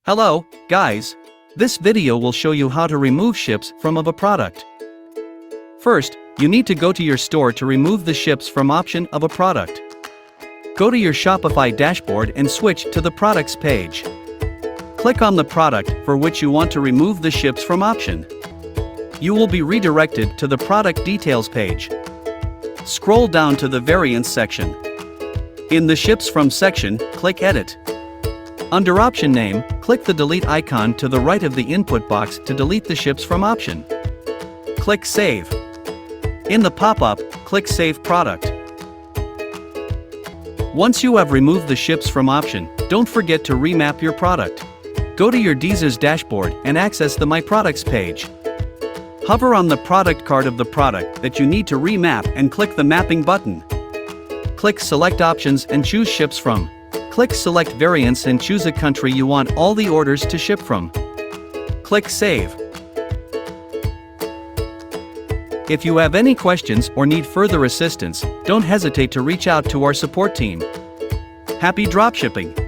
Hello, guys. This video will show you how to remove ships from of a product. First, you need to go to your store to remove the ships from option of a product. Go to your Shopify dashboard and switch to the products page. Click on the product for which you want to remove the ships from option. You will be redirected to the product details page. Scroll down to the variants section. In the ships from section, click edit. Under option name, click the delete icon to the right of the input box to delete the ships from option. Click save. In the pop-up, click save product. Once you have removed the ships from option, don't forget to remap your product. Go to your DSers dashboard and access the My Products page. Hover on the product card of the product that you need to remap and click the mapping button. Click select options and choose ships from. Click select variants and choose a country you want all the orders to ship from. Click save. If you have any questions or need further assistance, don't hesitate to reach out to our support team. Happy dropshipping!